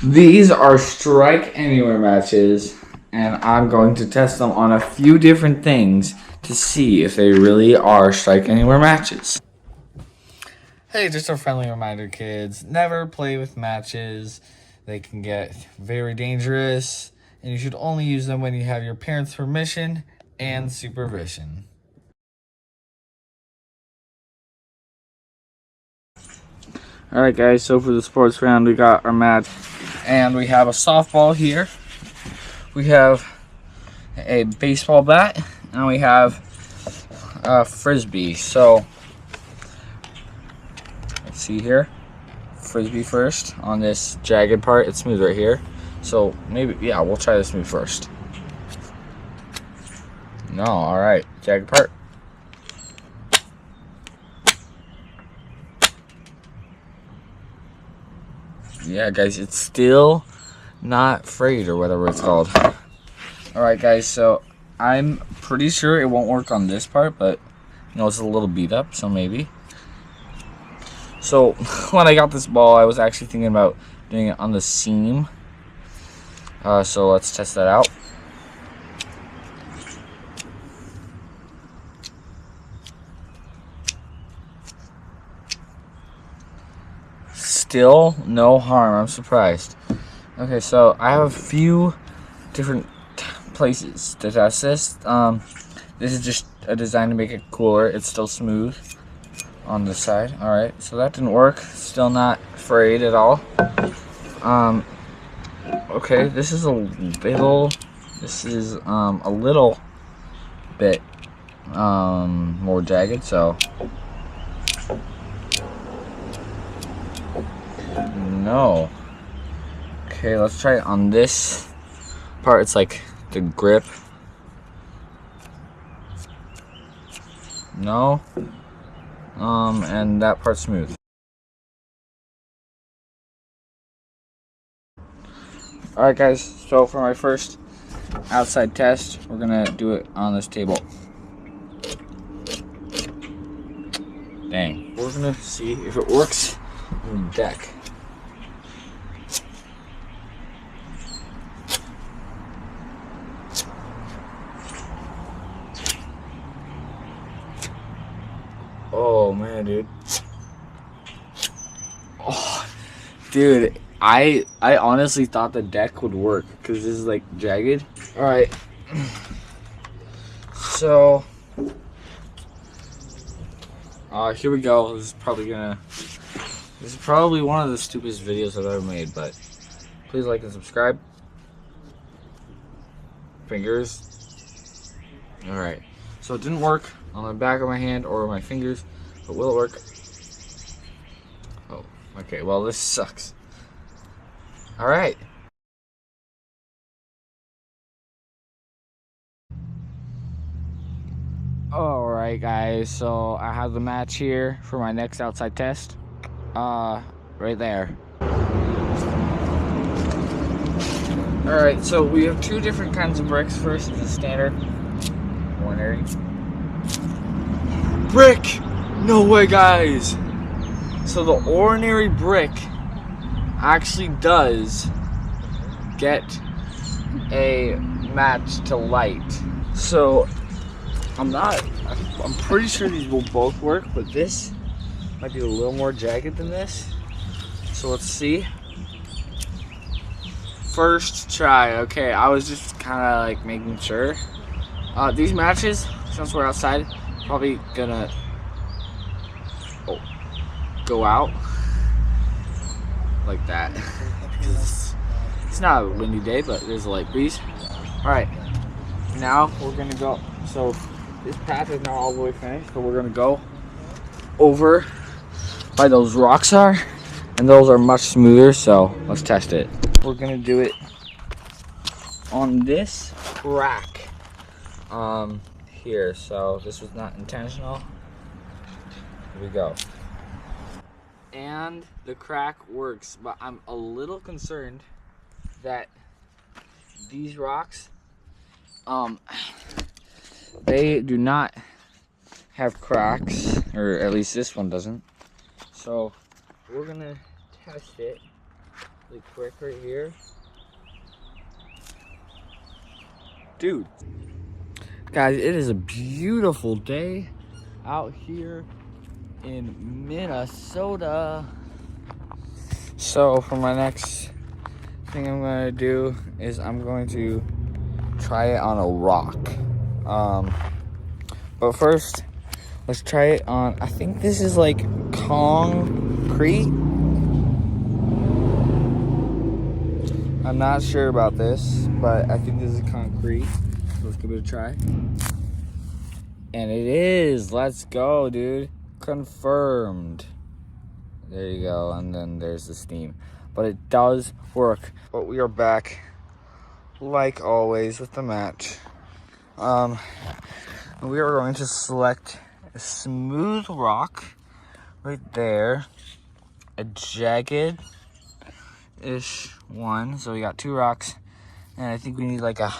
These are strike anywhere matches, and I'm going to test them on a few different things to see if they really are strike anywhere matches. Hey, just a friendly reminder, kids, never play with matches. They can get very dangerous, and you should only use them when you have your parents' permission and supervision. Alright guys, so for the sports round we got our match, and we have a softball here, we have a baseball bat, and we have a frisbee. So let's see here, frisbee first on this jagged part. It's smooth right here, so maybe, yeah, we'll try the smooth first. No, alright, jagged part. Yeah, guys, it's still not frayed or whatever it's called. Alright, guys, so I'm pretty sure it won't work on this part, but you know, it's a little beat up, so maybe. So when I got this ball, I was actually thinking about doing it on the seam. So let's test that out. Still no harm. I'm surprised. Okay, so I have a few different places to test this. This is just a design to make it cooler. It's still smooth on this side. Alright, so that didn't work. Still not frayed at all. Okay, this is a little bit more jagged, so no. Okay, let's try it on this part. It's like the grip. No. And that part's smooth. Alright guys, so for my first outside test, we're gonna do it on this table. Dang. We're gonna see if it works on the deck. Oh man, dude. Oh, dude, I honestly thought the deck would work because this is like jagged. All right. So, here we go. This is probably one of the stupidest videos I've ever made, but please like and subscribe. Fingers. All right. So it didn't work on the back of my hand or my fingers, but will it work? Oh, okay. Well, this sucks. All right. All right, guys. So I have the match here for my next outside test. Right there. All right. So we have two different kinds of bricks. First is the standard ordinary brick. No way, guys. So the ordinary brick actually does get a match to light. So I'm pretty sure these will both work, but this might be a little more jagged than this. So let's see. First try. Okay, I was just kind of like making sure. These matches, since we're outside, probably gonna go out like that because it's not a windy day, but there's a light breeze. All right, now we're gonna go. So this path is now all the way finished, so we're gonna go over by those rocks are, and those are much smoother. So let's test it. We're gonna do it on this crack here. So this was not intentional. Here we go. And the crack works, but I'm a little concerned that these rocks, they do not have cracks, or at least this one doesn't. So we're gonna test it the brick right here. Dude. Guys, it is a beautiful day out here in Minnesota. So for my next thing I'm gonna do is I'm going to try it on a rock. But first, let's try it on, I think this is like concrete. I'm not sure about this, but I think this is concrete. So let's give it a try. And it is. Let's go, dude. Confirmed. There you go. And then there's the steam. But it does work. But we are back, like always, with the match. We are going to select a smooth rock right there. A jagged-ish one. So we got 2 rocks. And I think we need like a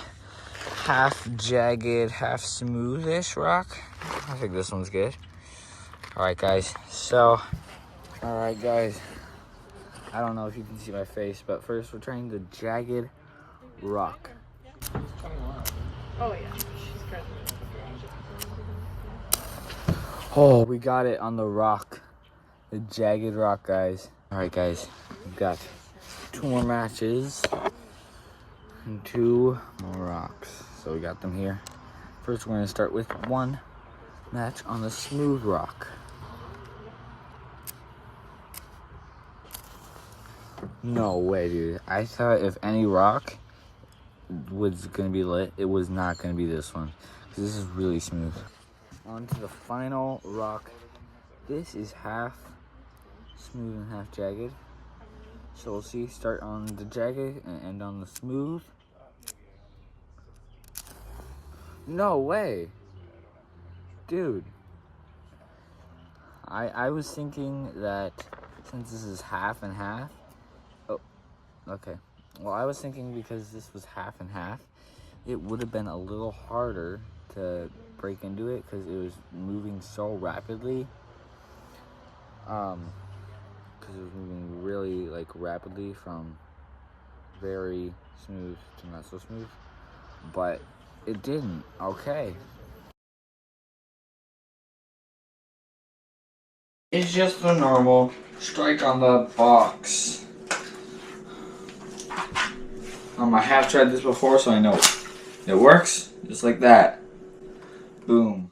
half jagged, half smoothish rock. I think this one's good. Alright guys, alright guys, I don't know if you can see my face, but first we're trying the jagged rock. Oh yeah, she's present. Oh, we got it on the rock. The jagged rock, guys. Alright guys, we've got 2 more matches and 2 more rocks. So we got them here. First we're gonna start with 1 match on the smooth rock. No way, dude. I thought if any rock was gonna be lit, it was not gonna be this one. Because this is really smooth. On to the final rock. This is half smooth and half jagged. So we'll see, start on the jagged and end on the smooth. No way. Dude. I was thinking that since this is half and half. Oh, okay. Well, I was thinking because this was half and half, it would have been a little harder to break into it because it was moving so rapidly. Because it was moving really like rapidly from very smooth to not so smooth. But it didn't. Okay. It's just the normal strike on the box. I have tried this before, so I know it works just like that. Boom.